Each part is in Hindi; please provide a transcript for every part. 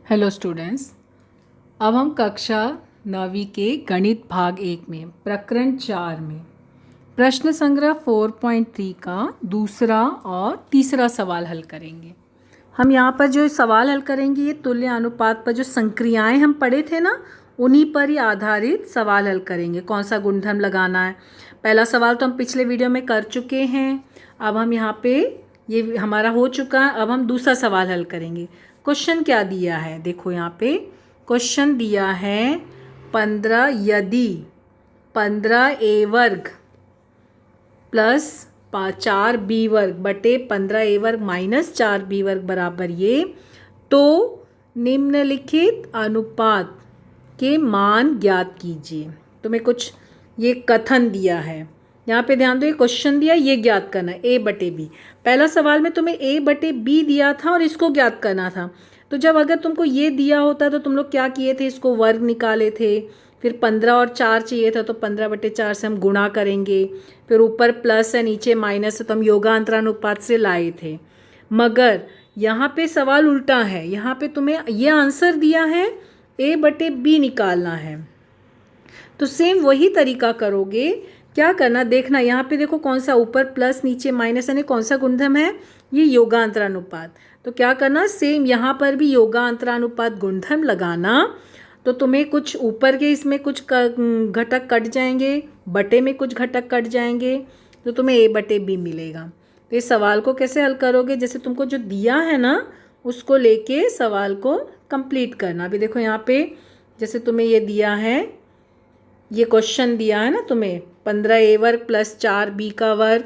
Hello students. अब हम कक्षा 9वीं के गणित भाग 1 में प्रकरण 4 में प्रश्न संग्रह 4.3 का दूसरा और तीसरा सवाल हल करेंगे। हम यहाँ पर जो सवाल हल करेंगे ये तुल्य अनुपात पर जो संक्रियाएं हम पढ़े थे ना, उन्हीं पर ही आधारित सवाल हल करेंगे। कौन सा गुणधर्म लगाना है, पहला सवाल तो हम पिछले वीडियो में कर चुके हैं। अब हम यहाँ पे ये हमारा हो चुका है। अब हम दूसरा सवाल हल करेंगे। क्वेश्चन क्या दिया है, देखो यहाँ पे क्वेश्चन दिया है 15 यदि 15a वर्ग प्लस 4b वर्ग बटे 15a वर्ग माइनस 4b वर्ग बराबर ये, तो निम्नलिखित अनुपात के मान ज्ञात कीजिए। तुम्हें कुछ ये कथन दिया है, यहाँ पे ध्यान दो। ये क्वेश्चन दिया, ये ज्ञात करना है a बटे b। पहला सवाल में तुम्हें a बटे b दिया था और इसको ज्ञात करना था। तो जब अगर तुमको ये दिया होता तो तुम लोग क्या किए थे, इसको वर्ग निकाले थे। फिर 15 और 4 चाहिए था तो 15 बटे 4 से हम गुणा करेंगे। फिर ऊपर प्लस है नीचे माइनस है तो हम योगांतरानुपात से लाए थे। मगर यहाँ पे सवाल उल्टा है। यहाँ पे तुम्हें ये आंसर दिया है a बटे b निकालना है। तो सेम वही तरीका करोगे। क्या करना देखना, यहाँ पे देखो कौन सा ऊपर प्लस नीचे माइनस, यानी कौन सा गुणधर्म है, ये योगांतरानुपात। तो क्या करना, सेम यहाँ पर भी योगांतरानुपात गुणधर्म लगाना। तो तुम्हें कुछ ऊपर के इसमें कुछ घटक कट जाएंगे, बटे में कुछ घटक कट जाएंगे, तो तुम्हें a बटे b मिलेगा। तो इस सवाल को कैसे हल करोगे, जैसे तुमको जो दिया है ना उसको लेके सवाल को कंप्लीट करना। अभी देखो यहाँ पे जैसे तुम्हें ये दिया है, ये क्वेश्चन दिया है ना तुम्हें 15a वर्ग प्लस 4b का वर्ग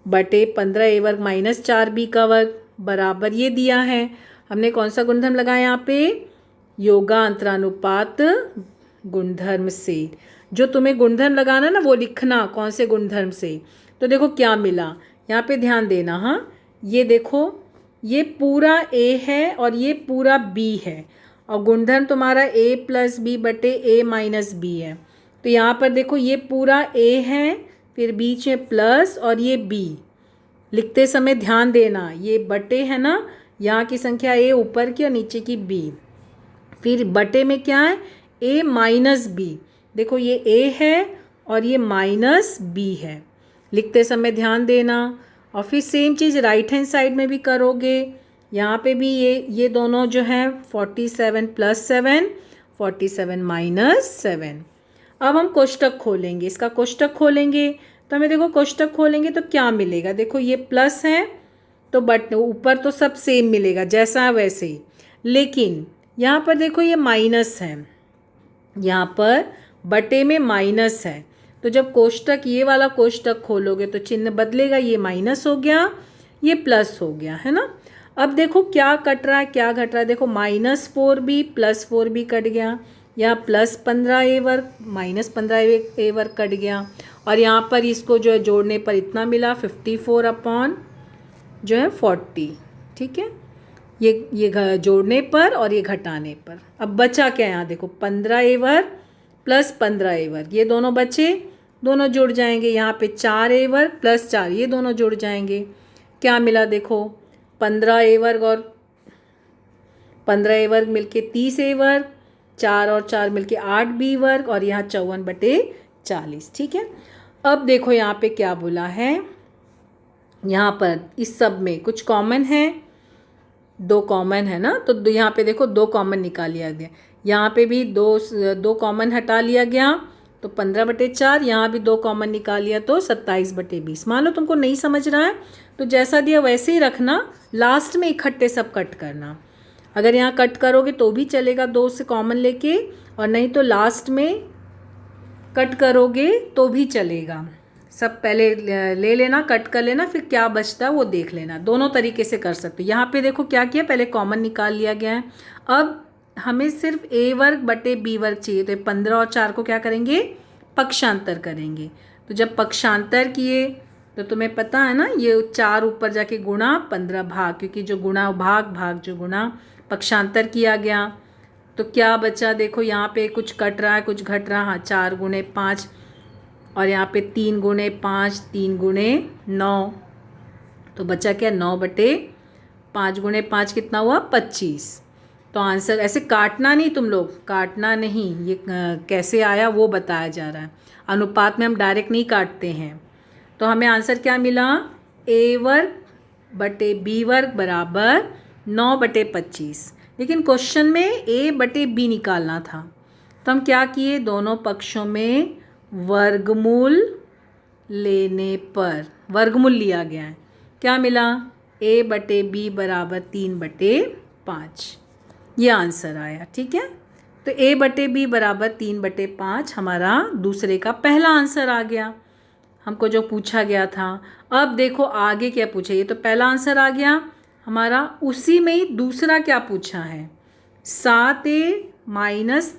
बटे 15a वर्ग माइनस 4b का वर्ग बराबर ये दिया है। हमने कौन सा गुणधर्म लगाया यहाँ पे, योगांतरानुपात गुणधर्म से। जो तुम्हें गुणधर्म लगाना ना वो लिखना कौन से गुणधर्म से। तो देखो क्या मिला, यहाँ पे ध्यान देना। हाँ, ये देखो ये पूरा a है और ये पूरा b है, और गुणधर्म तुम्हारा a प्लस बी बटे a माइनस बी है। तो यहाँ पर देखो ये पूरा a है, फिर बीच में प्लस और ये b। लिखते समय ध्यान देना, ये बटे है ना, यहाँ की संख्या a ऊपर की और नीचे की b। फिर बटे में क्या है, a माइनस बी। देखो ये a है और ये माइनस b है। लिखते समय ध्यान देना। और फिर सेम चीज़ राइट हैंड साइड में भी करोगे। यहाँ पे भी ये दोनों जो है 47 प्लस 7, 47 माइनस 7। अब हम कोष्टक खोलेंगे, इसका कोष्टक खोलेंगे। तो हमें देखो कोष्टक खोलेंगे तो क्या मिलेगा, देखो ये प्लस है तो बट ऊपर तो सब सेम मिलेगा जैसा है वैसे ही, लेकिन यहाँ पर देखो ये माइनस है, यहाँ पर बटे में माइनस है। तो जब कोष्टक ये वाला कोष्टक खोलोगे तो चिन्ह बदलेगा, ये माइनस हो गया ये प्लस हो गया, है ना। अब देखो क्या कट रहा है, क्या घट रहा है, देखो -4b प्लस 4b कट गया, यहाँ प्लस 15a वर्ग माइनस 15a वर्ग कट गया, और यहाँ पर इसको जो है जोड़ने पर इतना मिला 54 अपॉन जो है 40। ठीक है, ये जोड़ने पर और ये घटाने पर। अब बचा क्या, यहाँ देखो 15a वर्ग प्लस 15a वर्ग, ये दोनों बचे, दोनों जुड़ जाएंगे। यहाँ पे 4a वर्ग प्लस 4, ये दोनों जुड़ जाएंगे। क्या मिला देखो, 15a वर्ग और 15a वर्ग मिलके 30a वर्ग, 4 और 4 मिलके 8b वर्ग, और यहाँ 54 बटे 40। ठीक है, अब देखो यहाँ पे क्या बोला है, यहाँ पर इस सब में कुछ कॉमन है, 2 कॉमन है ना। तो यहाँ पे देखो 2 कॉमन निकाल लिया गया, यहाँ पे भी दो कॉमन हटा लिया गया तो 15 बटे 4, यहाँ भी 2 कॉमन निकाल लिया तो 27 बटे 20। मान लो तुमको नहीं समझ रहा है तो जैसा दिया वैसे ही रखना, लास्ट में इकट्ठे सब कट करना। अगर यहाँ कट करोगे तो भी चलेगा 2 से कॉमन लेके, और नहीं तो लास्ट में कट करोगे तो भी चलेगा। सब पहले ले लेना, कट कर लेना, फिर क्या बचता है वो देख लेना। दोनों तरीके से कर सकते हो। यहाँ पे देखो क्या किया, पहले कॉमन निकाल लिया गया है। अब हमें सिर्फ a वर्ग बटे b वर्ग चाहिए, तो 15 और 4 को क्या करेंगे, पक्षांतर करेंगे। तो जब पक्षांतर किए तो तुम्हें पता है ना, ये 4 ऊपर जाके गुणा 15 भाग, क्योंकि जो गुणा भाग जो गुणा पक्षांतर किया गया। तो क्या बचा, देखो यहाँ पे कुछ कट रहा है कुछ घट रहा है। हाँ, 4 गुणे 5, और यहाँ पे 3 गुणे 5, 3 गुणे 9, तो बचा क्या 9 बटे 5 गुणे 5 कितना हुआ 25। तो आंसर ऐसे काटना नहीं, तुम लोग काटना नहीं, ये कैसे आया वो बताया जा रहा है। अनुपात में हम डायरेक्ट नहीं काटते हैं। तो हमें आंसर क्या मिला, a वर्ग बटे b वर्ग बराबर 9/25। लेकिन क्वेश्चन में a बटे b निकालना था, तो हम क्या किए, दोनों पक्षों में वर्गमूल लेने पर वर्गमूल लिया गया है, क्या मिला, a बटे b बराबर 3/5। ये आंसर आया। ठीक है, तो a बटे b बराबर 3/5 हमारा दूसरे का पहला आंसर आ गया, हमको जो पूछा गया था। अब देखो आगे क्या पूछा, ये तो पहला आंसर आ गया हमारा, उसी में ही दूसरा क्या पूछा है, 7a -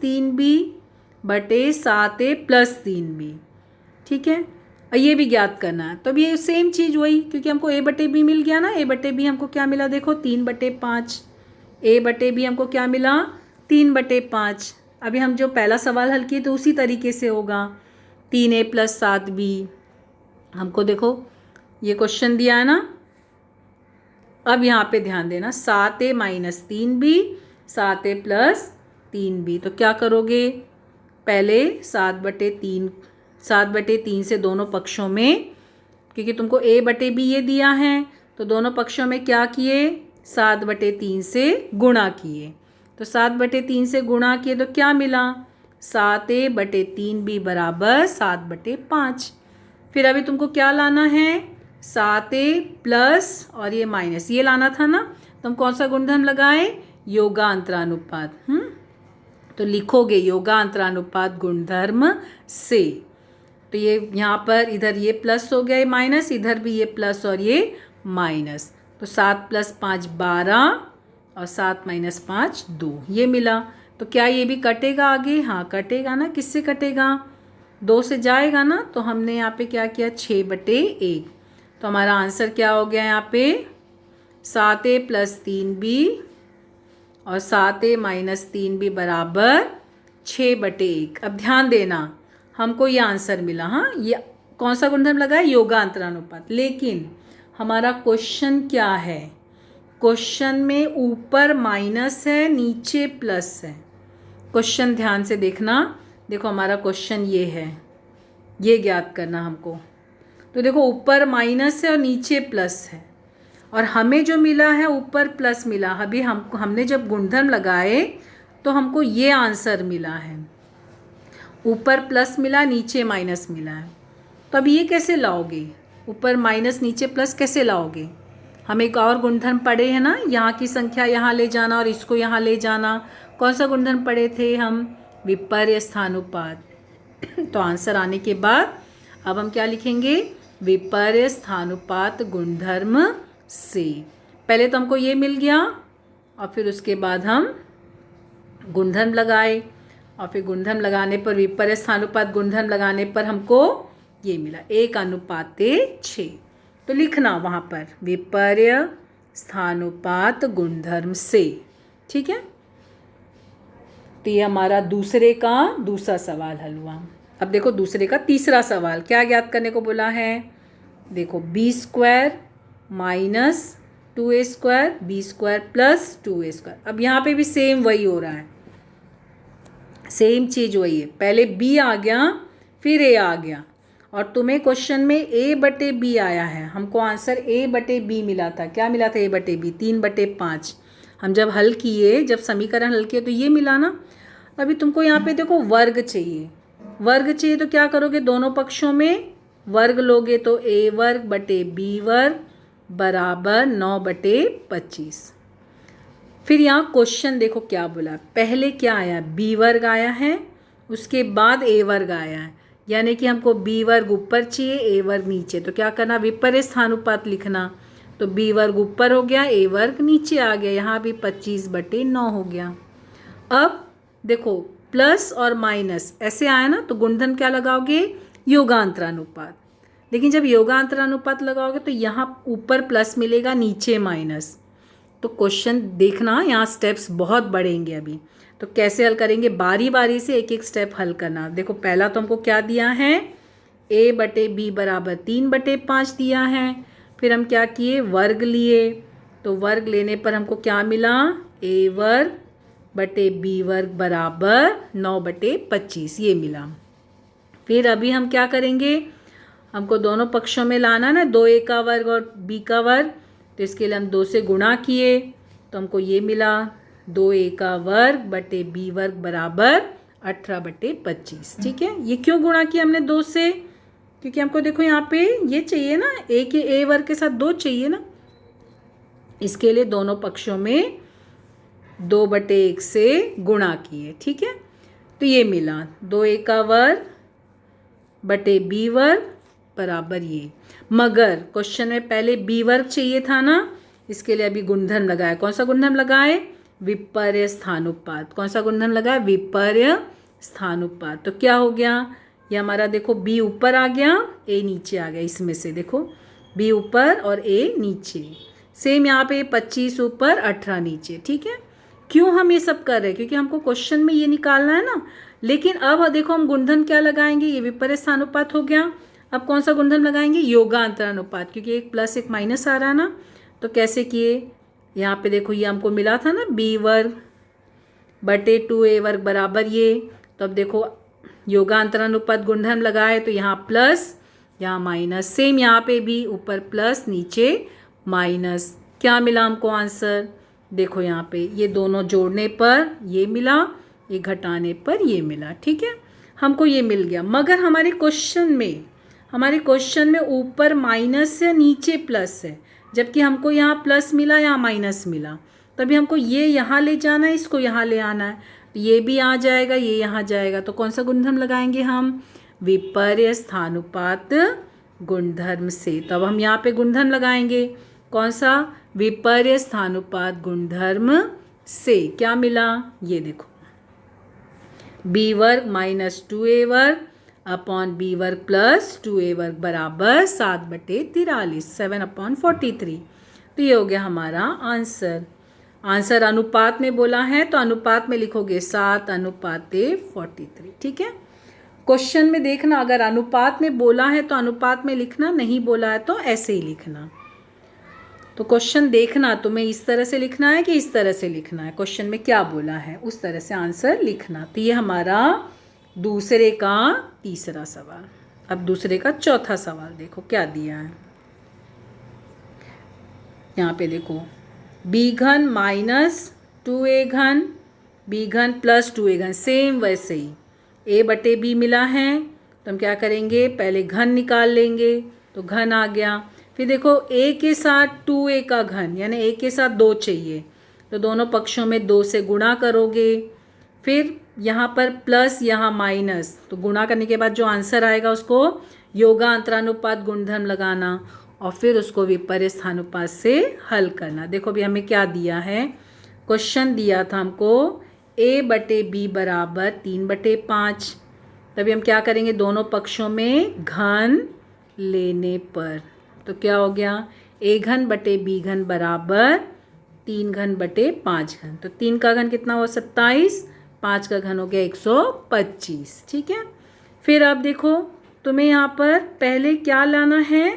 3b बटे 7a + 3b। ठीक है, और ये भी ज्ञात करना है। तो अब ये सेम चीज़ वही, क्योंकि हमको a बटे b मिल गया ना, a बटे b हमको क्या मिला, देखो 3/5। a बटे b हमको क्या मिला, 3/5। अभी हम जो पहला सवाल हल किए तो उसी तरीके से होगा, 3a + 7b। हमको देखो ये क्वेश्चन दिया है ना, अब यहाँ पे ध्यान देना, 7a - 3b 7a + 3b। तो क्या करोगे, पहले 7/3 से दोनों पक्षों में, क्योंकि तुमको a बटे b ये दिया है, तो दोनों पक्षों में क्या किए, 7/3 से गुणा किए। तो 7/3 से गुणा किए तो क्या मिला, 7a बटे 3b बराबर 7/5। फिर अभी तुमको क्या लाना है, 7a प्लस और ये माइनस, ये लाना था ना, तो हम कौन सा गुणधर्म लगाए, योगांतरानुपात। तो लिखोगे योगांतरानुपात गुणधर्म से। तो ये यहाँ पर इधर ये प्लस हो गया, ये माइनस, इधर भी ये प्लस और ये माइनस। तो 7 + 5 12 और 7 - 5 2, ये मिला। तो क्या ये भी कटेगा आगे, हाँ कटेगा ना, किससे कटेगा, 2 से जाएगा ना। तो हमने यहाँ पे क्या किया, 6/1। तो हमारा आंसर क्या हो गया यहाँ पे, 7a + 3b और 7a - 3b बराबर 6/1। अब ध्यान देना, हमको ये आंसर मिला। हाँ, ये कौन सा गुणधर्म लगा है, योगांतरानुपात। लेकिन हमारा क्वेश्चन क्या है, क्वेश्चन में ऊपर माइनस है, नीचे प्लस है। क्वेश्चन ध्यान से देखना, देखो हमारा क्वेश्चन ये है, ये ज्ञात करना हमको। तो देखो ऊपर माइनस है और नीचे प्लस है, और हमें जो मिला है ऊपर प्लस मिला। अभी हमने जब गुणधर्म लगाए तो हमको ये आंसर मिला है, ऊपर प्लस मिला, नीचे माइनस मिला है। तो अब ये कैसे लाओगे, ऊपर माइनस नीचे प्लस कैसे लाओगे। हम एक और गुणधर्म पढ़े हैं ना, यहाँ की संख्या यहाँ ले जाना और इसको यहाँ ले जाना। कौन सा गुणधर्म पढ़े थे हम, विपर्यस्थानुपात। तो आंसर आने के बाद अब हम क्या लिखेंगे, विपर्यस्थानुपात गुणधर्म से। पहले तो हमको ये मिल गया और फिर उसके बाद हम गुणधर्म लगाए, और फिर गुणधर्म लगाने पर, विपर्यस्थानुपात गुणधर्म लगाने पर हमको ये मिला 1:6। तो लिखना वहाँ पर विपर्यस्थानुपात गुणधर्म से। ठीक है, तो ये हमारा दूसरे का दूसरा सवाल हल हुआ। अब देखो दूसरे का तीसरा सवाल, क्या ज्ञात करने को बोला है, देखो b² - 2a² b² + 2a²। अब यहाँ पे भी सेम वही हो रहा है, सेम चीज़ वही है। पहले b आ गया, फिर a आ गया, और तुम्हें क्वेश्चन में a बटे b आया है। हमको आंसर a बटे b मिला था। क्या मिला था, a बटे b 3/5। हम जब हल किए, जब समीकरण हल किए तो ये मिला ना। अभी तुमको यहाँ पे देखो वर्ग चाहिए, वर्ग चाहिए तो क्या करोगे, दोनों पक्षों में वर्ग लोगे तो a वर्ग बटे b वर्ग बराबर 9/25। फिर यहाँ क्वेश्चन देखो क्या बोला, पहले क्या आया, b वर्ग आया है, उसके बाद a वर्ग आया है, यानी कि हमको b वर्ग ऊपर चाहिए, a वर्ग नीचे। तो क्या करना, विपर्यस्थानुपात लिखना। तो b वर्ग ऊपर हो गया, a वर्ग नीचे आ गया, यहाँ भी 25/9 हो गया। अब देखो प्लस और माइनस ऐसे आया ना, तो गुणधर्म क्या लगाओगे, योगांतरानुपात। लेकिन जब योगांतरानुपात लगाओगे तो यहाँ ऊपर प्लस मिलेगा, नीचे माइनस। तो क्वेश्चन देखना, यहाँ स्टेप्स बहुत बढ़ेंगे अभी। तो कैसे हल करेंगे, बारी बारी से एक एक स्टेप हल करना। देखो पहला तो हमको क्या दिया है, a बटे b बराबर 3/5 दिया है। फिर हम क्या किए, वर्ग लिए। तो वर्ग लेने पर हमको क्या मिला, a वर्ग बटे बी वर्ग बराबर 9/25 ये मिला। फिर अभी हम क्या करेंगे, हमको दोनों पक्षों में लाना ना 2a का वर्ग और b का वर्ग, तो इसके लिए हम 2 से गुणा किए तो हमको ये मिला 2a का वर्ग बटे b वर्ग बराबर 18/25। ठीक है, ये क्यों गुणा किया हमने 2 से, क्योंकि हमको देखो यहाँ पे ये चाहिए ना, a वर्ग के साथ 2 चाहिए ना, इसके लिए दोनों पक्षों में 2/1 से गुणा किए। ठीक है, तो ये मिला 2a का वर्ग बटे b वर्ग बराबर ये, मगर क्वेश्चन में पहले b वर्ग चाहिए था ना, इसके लिए अभी गुणधर्म लगाए। कौन सा गुणधर्म लगाए, विपर्य स्थानुपात। कौन सा गुणधर्म लगाए, विपर्य स्थानुपात। तो क्या हो गया, ये हमारा देखो b ऊपर आ गया, a नीचे आ गया, इसमें से देखो b ऊपर और a नीचे। सेम यहाँ पे 25 ऊपर 18 नीचे। ठीक है, क्यों हम ये सब कर रहे हैं, क्योंकि हमको क्वेश्चन में ये निकालना है ना। लेकिन अब देखो हम गुणधर्म क्या लगाएंगे, ये विपर्य स्थानुपात हो गया। अब कौन सा गुणधर्म लगाएंगे, योगांतरानुपात, क्योंकि एक प्लस एक माइनस आ रहा है ना। तो कैसे किए, यहाँ पे देखो ये हमको मिला था ना b वर्ग बटे 2a वर्ग बराबर ये, तो अब देखो योगांतरानुपात गुणधर्म लगाए तो यहाँ प्लस यहाँ माइनस, सेम यहाँ पे भी ऊपर प्लस नीचे माइनस। क्या मिला हमको आंसर, देखो यहाँ पे ये दोनों जोड़ने पर ये मिला, ये घटाने पर ये मिला। ठीक है, हमको ये मिल गया। मगर हमारे क्वेश्चन में ऊपर माइनस है, नीचे प्लस है, जबकि हमको यहाँ प्लस मिला, यहाँ माइनस मिला। तभी हमको ये यहाँ ले जाना है, इसको यहाँ ले आना है, ये भी आ जाएगा, ये यहाँ जाएगा। तो कौन सा गुणधर्म लगाएंगे हम, विपर्य स्थानुपात गुणधर्म से। तब हम यहाँ पे गुणधर्म लगाएंगे, कौन सा, विपर्य स्थानुपात गुणधर्म से। क्या मिला, ये देखो b वर्ग माइनस 2a वर्ग अपॉन b वर्ग प्लस 2a वर्ग बराबर 7/43, 7/43। तो ये हो गया हमारा आंसर। आंसर अनुपात में बोला है तो अनुपात में लिखोगे 7/43। ठीक है, क्वेश्चन में देखना, अगर अनुपात में बोला है तो अनुपात में लिखना, नहीं बोला है तो ऐसे ही लिखना। तो क्वेश्चन देखना, तुम्हें इस तरह से लिखना है कि इस तरह से लिखना है, क्वेश्चन में क्या बोला है उस तरह से आंसर लिखना। तो ये हमारा दूसरे का तीसरा सवाल। अब दूसरे का चौथा सवाल देखो क्या दिया है। यहाँ पे देखो b घन माइनस 2a घन, b घन प्लस 2a घन, सेम वैसे ही a बटे b मिला है, तो हम क्या करेंगे, पहले घन निकाल लेंगे, तो घन आ गया। फिर देखो a के साथ 2a का घन, यानी a के साथ 2 चाहिए, तो दोनों पक्षों में 2 से गुणा करोगे। फिर यहाँ पर प्लस यहाँ माइनस, तो गुणा करने के बाद जो आंसर आएगा उसको योगांतरानुपात गुणधर्म लगाना और फिर उसको विपर्य स्थानुपात से हल करना। देखो अभी हमें क्या दिया है, क्वेश्चन दिया था हमको a बटे b बराबर 3/5। तभी हम क्या करेंगे, दोनों पक्षों में घन लेने पर, तो क्या हो गया, a घन बटे b घन बराबर 3 घन बटे 5 घन। तो 3 का घन कितना हुआ 27, 5 का घन हो गया 125। ठीक है, फिर अब देखो तुम्हें यहाँ पर पहले क्या लाना है,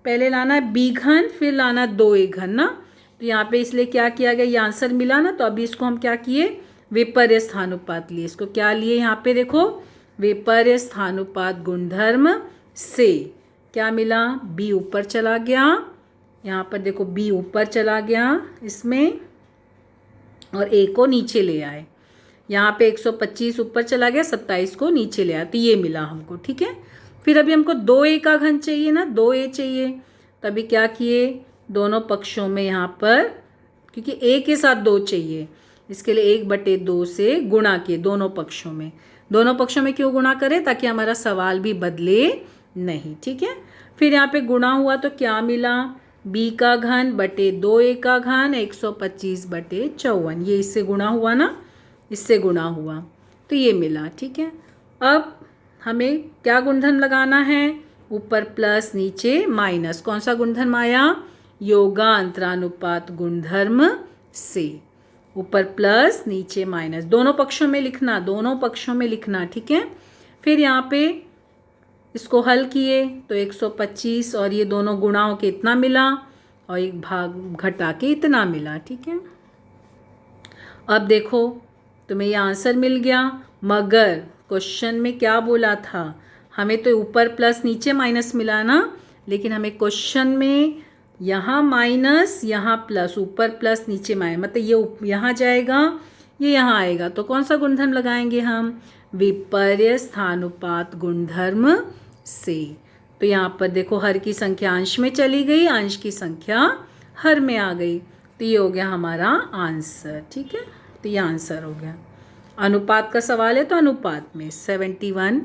पहले लाना है b घन, फिर लाना 2a घन ना। तो यहाँ पे इसलिए क्या किया गया, ये आंसर मिला ना, तो अभी इसको हम क्या किए, विपर्य स्थानुपात लिए। इसको क्या लिए, यहाँ पे देखो विपर्य स्थानुपात गुणधर्म से क्या मिला, b ऊपर चला गया, यहाँ पर देखो b ऊपर चला गया इसमें, और a को नीचे ले आए। यहाँ पे 125 ऊपर चला गया, 27 को नीचे ले आया, तो ये मिला हमको। ठीक है, फिर अभी हमको 2a का घन चाहिए ना, 2a चाहिए, तभी क्या किए, दोनों पक्षों में यहाँ पर, क्योंकि a के साथ 2 चाहिए, इसके लिए 1/2 से गुणा किए दोनों पक्षों में। दोनों पक्षों में क्यों गुणा करें, ताकि हमारा सवाल भी बदले नहीं। ठीक है, फिर यहाँ पे गुणा हुआ तो क्या मिला, b का घन बटे 2a का घन 125/54, ये इससे गुणा हुआ ना, इससे गुणा हुआ, तो ये मिला। ठीक है, अब हमें क्या गुणधर्म लगाना है, ऊपर प्लस नीचे माइनस। कौन सा गुणधर्म आया, योगांतरानुपात गुणधर्म से। ऊपर प्लस नीचे माइनस, दोनों पक्षों में लिखना, दोनों पक्षों में लिखना। ठीक है, फिर यहाँ पे इसको हल किए तो 125 और ये दोनों गुणा होके इतना मिला और एक भाग घटा के इतना मिला। ठीक है, अब देखो तुम्हें ये आंसर मिल गया। मगर क्वेश्चन में क्या बोला था, हमें तो ऊपर प्लस नीचे माइनस मिला ना, लेकिन हमें क्वेश्चन में यहाँ माइनस यहाँ प्लस, ऊपर प्लस नीचे माइनस, मतलब ये यहाँ जाएगा ये यहाँ आएगा, तो कौन सा गुणधर्म लगाएंगे हम, विपर्य स्थानुपात गुणधर्म से। तो यहाँ पर देखो हर की संख्या अंश में चली गई, अंश की संख्या हर में आ गई, तो ये हो गया हमारा आंसर। ठीक है, तो ये आंसर हो गया। अनुपात का सवाल है तो अनुपात में 71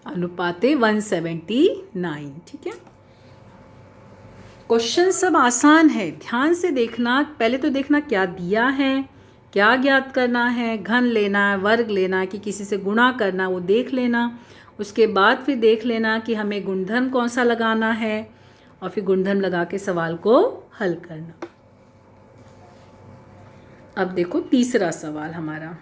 अनुपाते 179। ठीक है, क्वेश्चन सब आसान है, ध्यान से देखना। पहले तो देखना क्या दिया है, क्या ज्ञात करना है, घन लेना है, वर्ग लेना है कि किसी से गुणा करना, वो देख लेना। उसके बाद फिर देख लेना कि हमें गुणधर्म कौन सा लगाना है, और फिर गुणधर्म लगा के सवाल को हल करना। अब देखो तीसरा सवाल हमारा,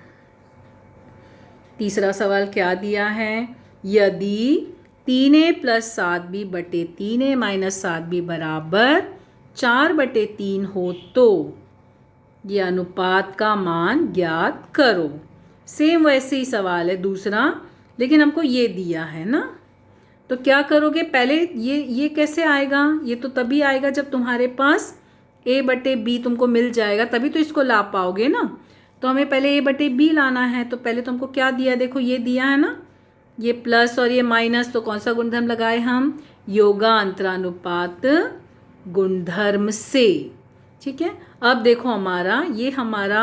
तीसरा सवाल क्या दिया है, यदि 3a + 7b बटे 3a - 7b बराबर 4/3 हो तो ये अनुपात का मान ज्ञात करो। सेम वैसे ही सवाल है दूसरा, लेकिन हमको ये दिया है ना, तो क्या करोगे, पहले ये कैसे आएगा, ये तो तभी आएगा जब तुम्हारे पास a/b तुमको मिल जाएगा, तभी तो इसको ला पाओगे ना। तो हमें पहले a/b लाना है, तो पहले तुमको क्या दिया, देखो ये दिया है ना, ये प्लस और ये माइनस, तो कौन सा गुणधर्म लगाए हम, योगांतरानुपात गुणधर्म से। ठीक है, अब देखो हमारा ये हमारा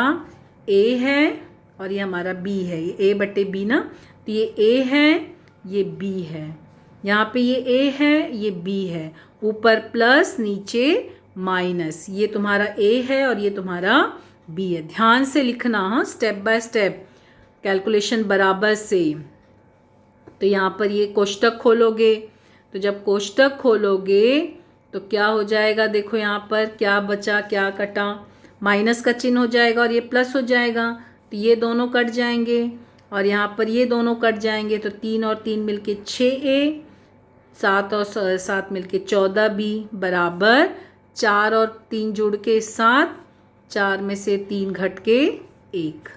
a है और ये हमारा b है, ये a/b ना, तो ये a है ये b है, यहाँ पे ये a है ये b है, ऊपर प्लस नीचे माइनस, ये तुम्हारा a है और ये तुम्हारा b है। ध्यान से लिखना, हाँ, स्टेप बाय स्टेप कैलकुलेशन बराबर से। तो यहाँ पर ये कोष्टक खोलोगे, तो जब कोष्टक खोलोगे तो क्या हो जाएगा, देखो यहाँ पर क्या बचा क्या कटा, माइनस का चिन्ह हो जाएगा और ये प्लस हो जाएगा, तो ये दोनों कट जाएंगे और यहाँ पर ये दोनों कट जाएंगे, तो 3 और 3 मिलके 6a, 7 और 7 मिलके 14b बराबर 4 और 3 जुड़ के 7, 4 में से 3 घट के 1।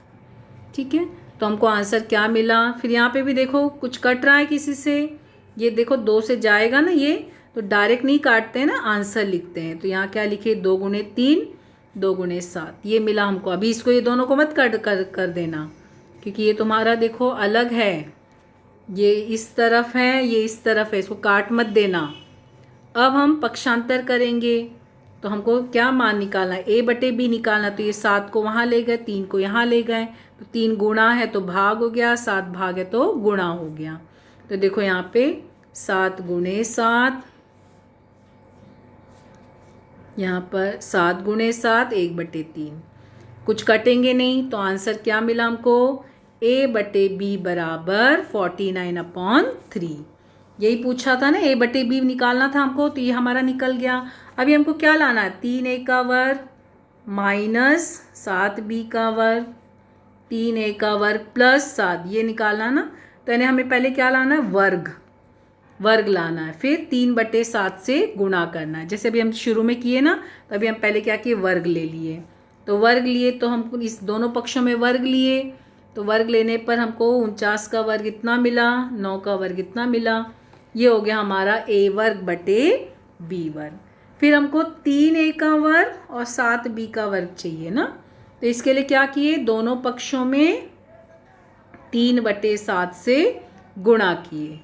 ठीक है, तो हमको आंसर क्या मिला। फिर यहाँ पे भी देखो कुछ कट रहा है किसी से, ये देखो 2 से जाएगा ना, ये तो डायरेक्ट नहीं काटते हैं ना, आंसर लिखते हैं। तो यहाँ क्या लिखे, 2 × 3 2 × 7, ये मिला हमको। अभी इसको ये दोनों को मत कर देना, क्योंकि ये तुम्हारा देखो अलग है, ये इस तरफ है ये इस तरफ है, इसको काट मत देना। अब हम पक्षांतर करेंगे, तो हमको क्या मान निकालना है, a/b निकालना। तो ये 7 को वहाँ ले गए, 3 को यहाँ ले गए, तो 3 गुणा है तो भाग हो गया, 7 भाग है तो गुणा हो गया। तो देखो यहाँ पे 7 × 7, यहाँ पर 7 × 7 1/3, कुछ कटेंगे नहीं, तो आंसर क्या मिला हमको, a/b बराबर 49/3। यही पूछा था ना, a/b निकालना था हमको, तो ये हमारा निकल गया। अभी हमको क्या लाना है, 3a का वर्ग माइनस 7b का वर्ग, 3a का वर्ग प्लस 7, ये निकालना ना। तो यानी हमें पहले क्या लाना है, वर्ग लाना है, फिर 3/7 से गुणा करना है। जैसे अभी हम शुरू में किए ना, तो अभी हम पहले क्या किए, वर्ग ले लिए। तो वर्ग लिए तो हमको इस दोनों पक्षों में वर्ग लिए, तो वर्ग लेने पर हमको 49 का वर्ग इतना मिला, 9 का वर्ग इतना मिला, ये हो गया हमारा a² / b²। फिर हमको 3a का वर्ग और 7b का वर्ग चाहिए ना, तो इसके लिए क्या किए, दोनों पक्षों में 3/7 से गुणा किए,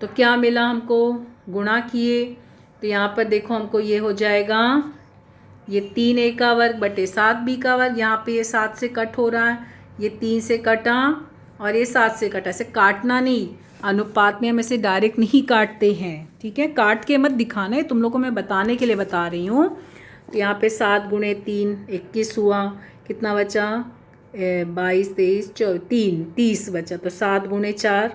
तो क्या मिला हमको, गुणा किए, तो यहाँ पर देखो हमको ये हो जाएगा, ये 3a का वर्ग बटे 7b का वर्ग, यहाँ पे ये 7 से कट हो रहा है, ये 3 से कटा और ये 7 से कटा, ऐसे काटना नहीं, अनुपात में हम ऐसे डायरेक्ट नहीं काटते हैं। ठीक है, काट के मत दिखाना है, तुम लोगों को मैं बताने के लिए बता रही हूँ। तो यहाँ पे 7 × 3 21 हुआ, कितना बचा, 22 23 3 30 बचा, तो 7 × 4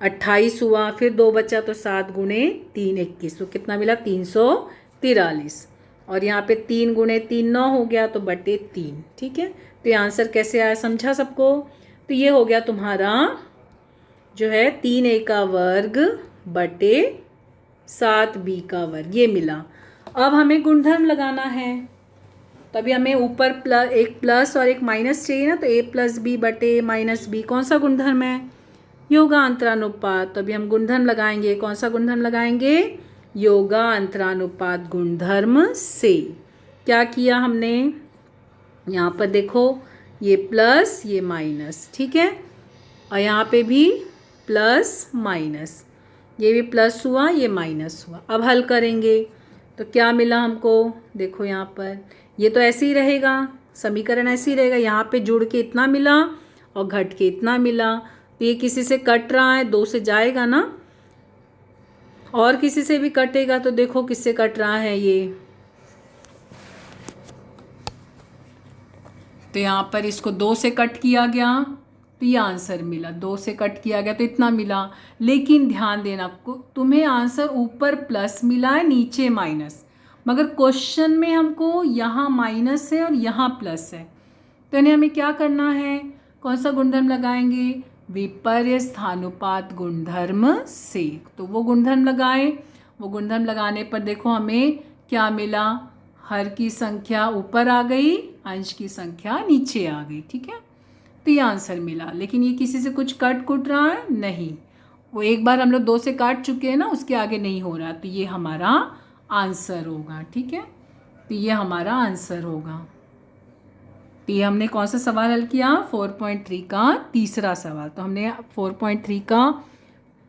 28 हुआ, फिर 2 बचा, तो 7 × 3 21, तो कितना मिला, 343। और यहाँ पे 3 × 3 9 हो गया, तो बटे 3। ठीक है, तो ये आंसर कैसे आया, समझा सबको। तो ये हो गया तुम्हारा जो है 3a का वर्ग बटे 7b का वर्ग, ये मिला। अब हमें गुणधर्म लगाना है, तो अभी हमें ऊपर एक प्लस और एक माइनस चाहिए ना, तो ए प्लस बी बटे माइनस बी कौन सा गुणधर्म है? योगांतरानुपात। तो अभी हम गुणधर्म लगाएंगे, कौन सा गुणधर्म लगाएंगे? योगांतरानुपात गुणधर्म से। क्या किया हमने? यहाँ पर देखो, ये प्लस ये माइनस, ठीक है, और यहाँ पे भी प्लस माइनस, ये भी प्लस हुआ ये माइनस हुआ। अब हल करेंगे तो क्या मिला हमको? देखो यहाँ पर ये तो ऐसे ही रहेगा, समीकरण ऐसे ही रहेगा, यहाँ पे जुड़ के इतना मिला और घट के इतना मिला, तो ये किसी से कट रहा है, 2 से जाएगा ना, और किसी से भी कटेगा, तो देखो किससे कट रहा है ये, तो यहाँ पर इसको 2 से कट किया गया तो ये आंसर मिला, 2 से कट किया गया तो इतना मिला। लेकिन ध्यान देना, तुम्हें आंसर ऊपर प्लस मिला है नीचे माइनस, मगर क्वेश्चन में हमको यहाँ माइनस है और यहाँ प्लस है, तो इन्हें हमें क्या करना है? कौन सा गुणधर्म लगाएंगे? विपर्य स्थानुपात गुणधर्म से। तो वो गुणधर्म लगाए, वो गुणधर्म लगाने पर देखो हमें क्या मिला? हर की संख्या ऊपर आ गई, अंश की संख्या नीचे आ गई, ठीक है, तो ये आंसर मिला। लेकिन ये किसी से कुछ कट कुट रहा है नहीं, वो एक बार हम लोग 2 से काट चुके हैं ना, उसके आगे नहीं हो रहा, तो ये हमारा आंसर होगा, ठीक है, तो ये हमारा आंसर होगा। तो ये हमने कौन सा सवाल हल किया? 4.3 का तीसरा सवाल। तो हमने 4.3 का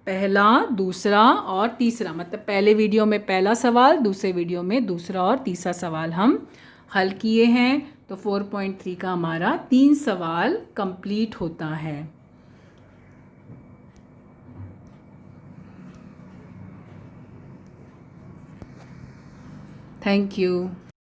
पहला, दूसरा और तीसरा, मतलब पहले वीडियो में पहला सवाल, दूसरे वीडियो में दूसरा और तीसरा सवाल हम हल किए हैं। तो 4.3 का हमारा 3 सवाल कंप्लीट होता है। Thank you.